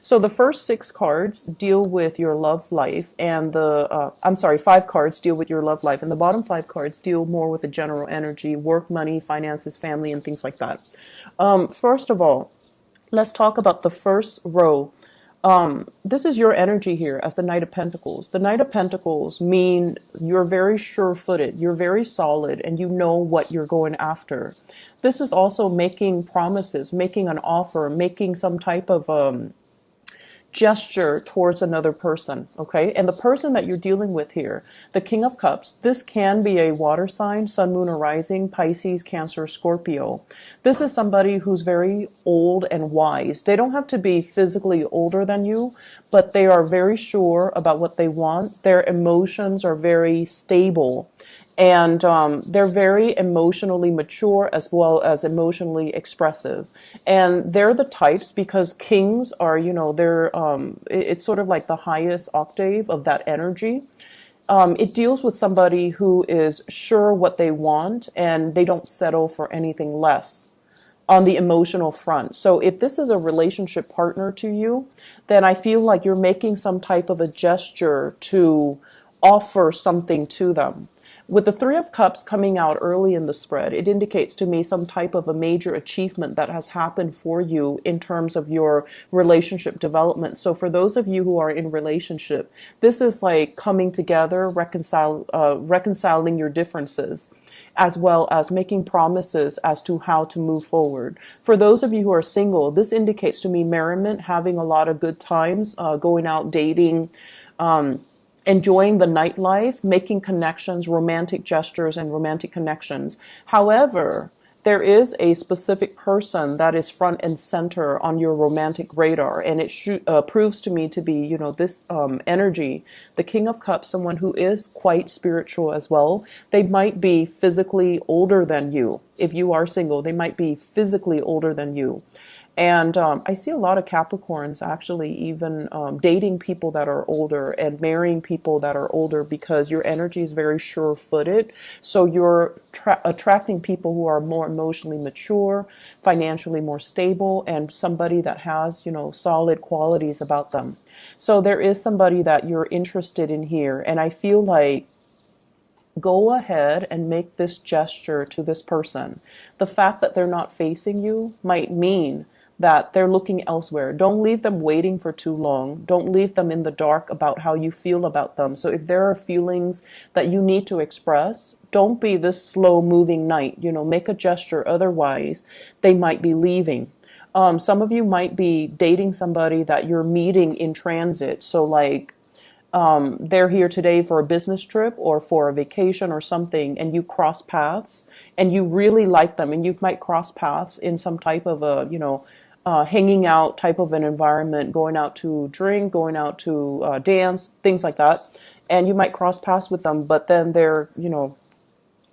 So the first 6 cards deal with your love life, and I'm sorry, 5 cards deal with your love life, and the bottom 5 cards deal more with the general energy, work, money, finances, family, and things like that. First of all, let's talk about the first row. This is your energy here as the Knight of Pentacles. The Knight of Pentacles mean you're very sure-footed, you're very solid, and you know what you're going after. This is also making promises, making an offer, making some type of gesture towards another person, okay? And the person that you're dealing with here, the King of Cups, this can be a water sign, Sun, Moon, or Rising, Pisces, Cancer, Scorpio. This is somebody who's very old and wise. They don't have to be physically older than you, but they are very sure about what they want. Their emotions are very stable. And they're very emotionally mature as well as emotionally expressive. And they're the types, because kings are, it's sort of like the highest octave of that energy. It deals with somebody who is sure what they want and they don't settle for anything less on the emotional front. So if this is a relationship partner to you, then I feel like you're making some type of a gesture to offer something to them. With the Three of Cups coming out early in the spread, it indicates to me some type of a major achievement that has happened for you in terms of your relationship development. So for those of you who are in relationship, this is like coming together, reconciling your differences, as well as making promises as to how to move forward. For those of you who are single, this indicates to me merriment, having a lot of good times, going out, dating, enjoying the nightlife, making connections, romantic gestures, and romantic connections. However, there is a specific person that is front and center on your romantic radar, and it proves to me to be, this energy, the King of Cups, someone who is quite spiritual as well. They might be physically older than you. If you are single, they might be physically older than you. And I see a lot of Capricorns actually even dating people that are older and marrying people that are older, because your energy is very sure-footed. So you're attracting people who are more emotionally mature, financially more stable, and somebody that has, solid qualities about them. So there is somebody that you're interested in here. And I feel like go ahead and make this gesture to this person. The fact that they're not facing you might mean that they're looking elsewhere. Don't leave them waiting for too long. Don't leave them in the dark about how you feel about them. So if there are feelings that you need to express, don't be this slow moving knight, make a gesture. Otherwise, they might be leaving. Some of you might be dating somebody that you're meeting in transit. So like, they're here today for a business trip or for a vacation or something, and you cross paths and you really like them, and you might cross paths in some type of a, hanging out type of an environment, going out to drink, going out to dance, things like that. And you might cross paths with them, but then they're,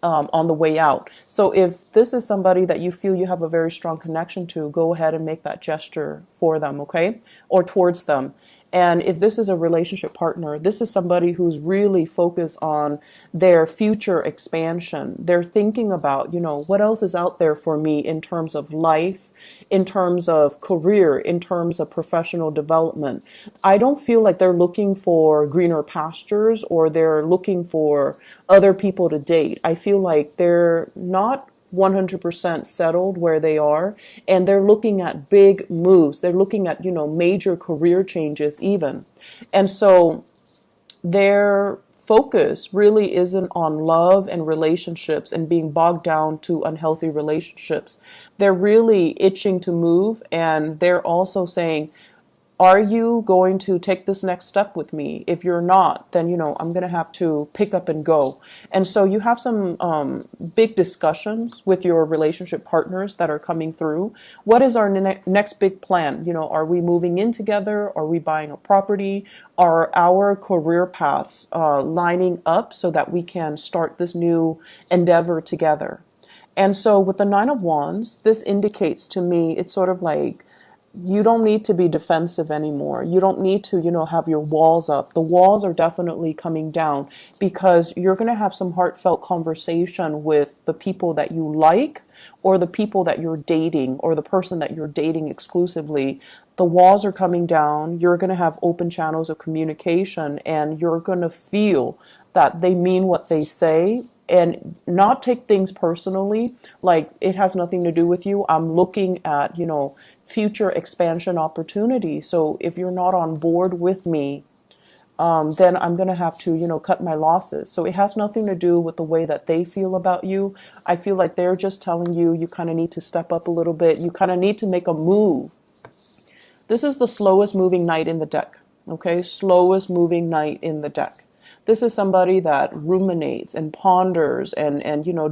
on the way out. So if this is somebody that you feel you have a very strong connection to, go ahead and make that gesture for them, okay? Or towards them. And if this is a relationship partner, this is somebody who's really focused on their future expansion. They're thinking about, what else is out there for me in terms of life, in terms of career, in terms of professional development. I don't feel like they're looking for greener pastures or they're looking for other people to date. I feel like they're not 100% settled where they are, and they're looking at big moves. They're looking at, major career changes even. And so their focus really isn't on love and relationships and being bogged down to unhealthy relationships. They're really itching to move, and they're also saying, are you going to take this next step with me? If you're not, then, I'm going to have to pick up and go. And so you have some big discussions with your relationship partners that are coming through. What is our next big plan? Are we moving in together? Are we buying a property? Are our career paths lining up so that we can start this new endeavor together? And so with the Nine of Wands, this indicates to me, it's sort of like, you don't need to be defensive anymore. You don't need to, have your walls up. The walls are definitely coming down, because you're going to have some heartfelt conversation with the people that you like, or the people that you're dating, or the person that you're dating exclusively. The walls are coming down. You're going to have open channels of communication, and you're going to feel that they mean what they say and not take things personally, like it has nothing to do with you. I'm looking at, future expansion opportunities. So if you're not on board with me, then I'm going to have to, cut my losses. So it has nothing to do with the way that they feel about you. I feel like they're just telling you, you kind of need to step up a little bit. You kind of need to make a move. This is the slowest moving knight in the deck. Okay, slowest moving knight in the deck. This is somebody that ruminates and ponders and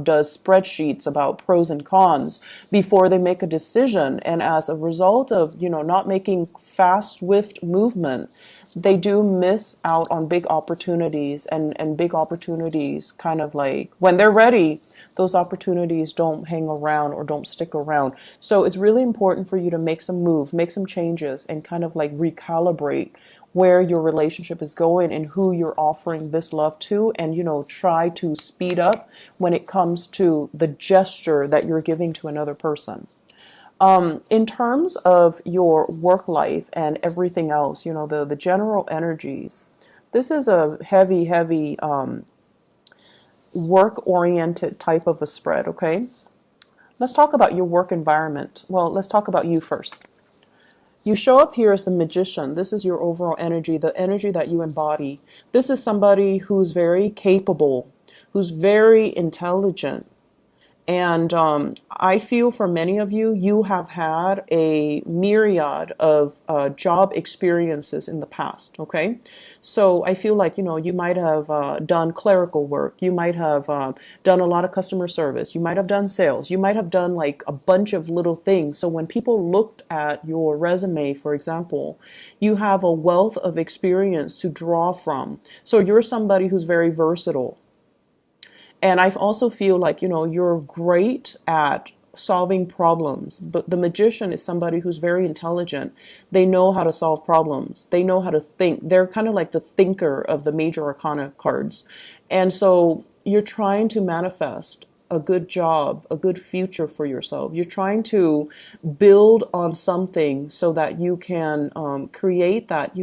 does spreadsheets about pros and cons before they make a decision. And as a result of, not making fast, swift movement, they do miss out on big opportunities, and big opportunities kind of like when they're ready, those opportunities don't hang around or don't stick around. So it's really important for you to make some moves, make some changes, and kind of like recalibrate where your relationship is going and who you're offering this love to, and try to speed up when it comes to the gesture that you're giving to another person. In terms of your work life and everything else, the general energies, this is a heavy work-oriented type of a spread, okay? Let's talk about your work environment. Well, let's talk about you first. You show up here as the magician. This is your overall energy, the energy that you embody. This is somebody who's very capable, who's very intelligent. And I feel for many of you, you have had a myriad of job experiences in the past, okay? So I feel like, you might have done clerical work. You might have done a lot of customer service. You might have done sales. You might have done like a bunch of little things. So when people looked at your resume, for example, you have a wealth of experience to draw from. So you're somebody who's very versatile. And I also feel like, you're great at solving problems. But the magician is somebody who's very intelligent. They know how to solve problems. They know how to think. They're kind of like the thinker of the major arcana cards. And so you're trying to manifest a good job, a good future for yourself. You're trying to build on something so that you can create that,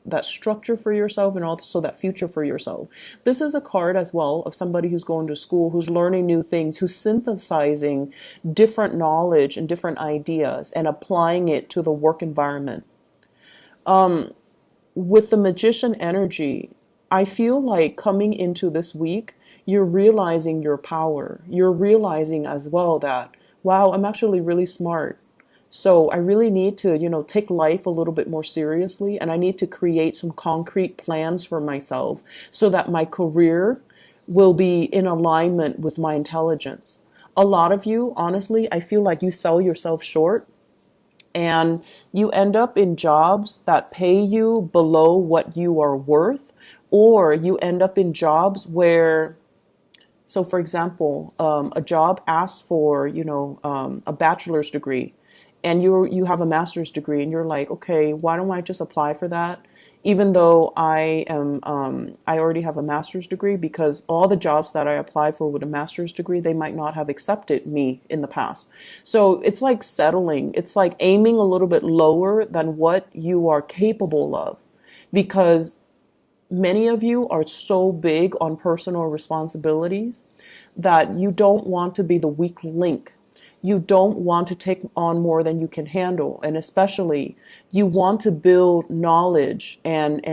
that structure for yourself and also that future for yourself. This is a card as well of somebody who's going to school, who's learning new things, who's synthesizing different knowledge and different ideas and applying it to the work environment. With the magician energy, I feel like coming into this week, you're realizing your power. You're realizing as well that, wow, I'm actually really smart. So I really need to, take life a little bit more seriously, and I need to create some concrete plans for myself so that my career will be in alignment with my intelligence. A lot of you, honestly, I feel like you sell yourself short and you end up in jobs that pay you below what you are worth, or you end up in jobs where, so for example, a job asks for, a bachelor's degree, and you have a master's degree, and you're like, okay, why don't I just apply for that? Even though I already have a master's degree, because all the jobs that I apply for with a master's degree, they might not have accepted me in the past. So it's like settling. It's like aiming a little bit lower than what you are capable of, because many of you are so big on personal responsibilities that you don't want to be the weak link. You don't want to take on more than you can handle. And especially you want to build knowledge and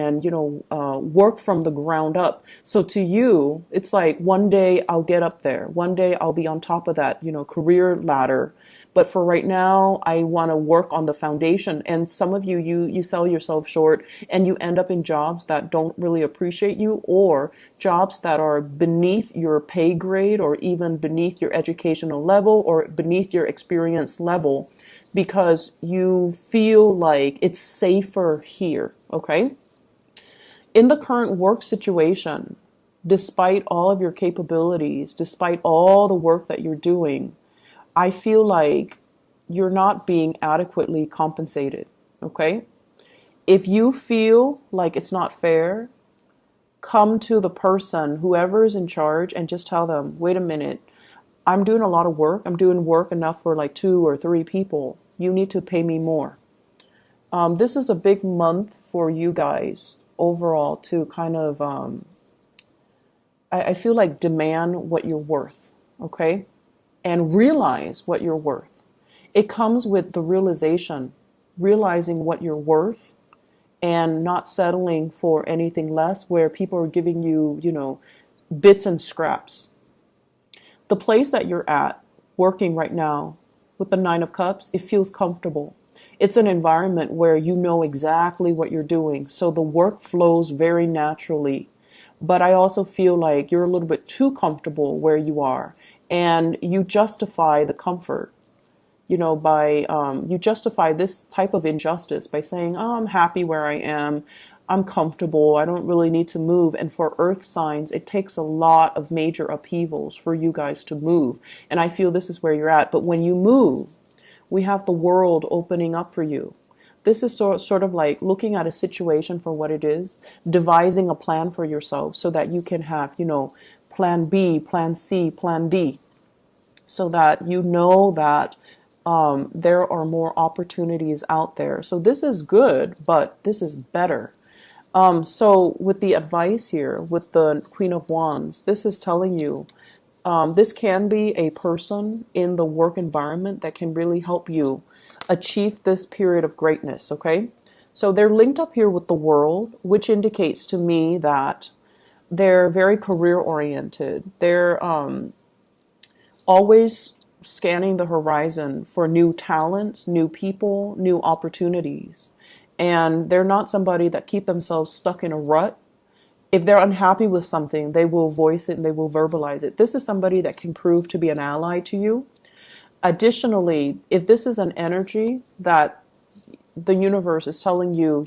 work from the ground up. So to you, it's like one day I'll get up there. One day I'll be on top of that, career ladder. But for right now, I want to work on the foundation. And some of you sell yourself short and you end up in jobs that don't really appreciate you, or jobs that are beneath your pay grade, or even beneath your educational level, or beneath your experience level, because you feel like it's safer here, okay? In the current work situation, despite all of your capabilities, despite all the work that you're doing, I feel like you're not being adequately compensated, okay? If you feel like it's not fair, come to the person, whoever is in charge, and just tell them, wait a minute, I'm doing a lot of work. I'm doing work enough for like 2 or 3 people. You need to pay me more. This is a big month for you guys overall to kind of, I feel like, demand what you're worth, okay? And realize what you're worth. It comes with the realization, realizing what you're worth and not settling for anything less where people are giving you, bits and scraps. The place that you're at, working right now with the Nine of Cups, it feels comfortable. It's an environment where you know exactly what you're doing. So the work flows very naturally. But I also feel like you're a little bit too comfortable where you are. And you justify the comfort, by you justify this type of injustice by saying, oh, I'm happy where I am. I'm comfortable. I don't really need to move. And for earth signs, it takes a lot of major upheavals for you guys to move. And I feel this is where you're at. But when you move, we have the world opening up for you. This is sort of like looking at a situation for what it is, devising a plan for yourself so that you can have, plan B, plan C, plan D, so that you know that there are more opportunities out there. So this is good, but this is better. So with the advice here, with the Queen of Wands, this is telling you, this can be a person in the work environment that can really help you achieve this period of greatness, okay? So they're linked up here with the World, which indicates to me that they're very career oriented. They're always scanning the horizon for new talents, new people, new opportunities. And they're not somebody that keep themselves stuck in a rut. If they're unhappy with something, they will voice it and they will verbalize it. This is somebody that can prove to be an ally to you. Additionally, if this is an energy that the universe is telling you,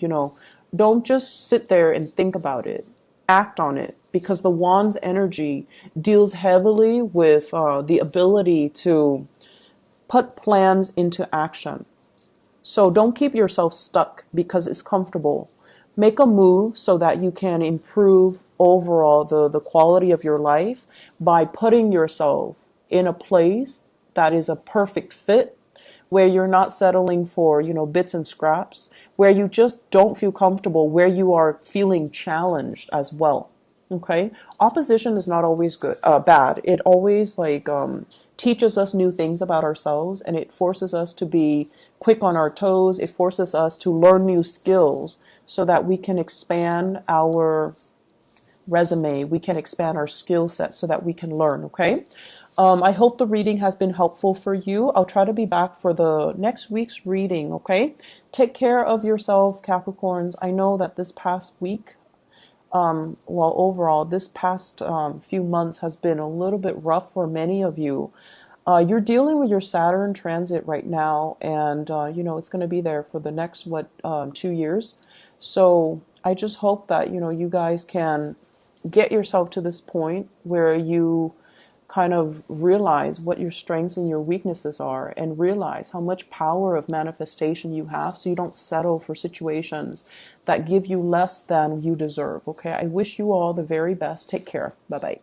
don't just sit there and think about it. Act on it, because the Wands energy deals heavily with the ability to put plans into action. So don't keep yourself stuck because it's comfortable. Make a move so that you can improve overall the quality of your life by putting yourself in a place that is a perfect fit, where you're not settling for, bits and scraps, where you just don't feel comfortable, where you are feeling challenged as well. Okay? Opposition is not always bad. It always teaches us new things about ourselves, and it forces us to be quick on our toes. It forces us to learn new skills so that we can expand our resume, we can expand our skill set so that we can learn, okay? I hope the reading has been helpful for you. I'll try to be back for the next week's reading, okay? Take care of yourself, Capricorns. I know that this past week, overall, this past few months has been a little bit rough for many of you. You're dealing with your Saturn transit right now, and, it's going to be there for the next, 2 years. So I just hope that, you guys can get yourself to this point where you kind of realize what your strengths and your weaknesses are, and realize how much power of manifestation you have, so you don't settle for situations that give you less than you deserve. Okay, I wish you all the very best. Take care. Bye-bye.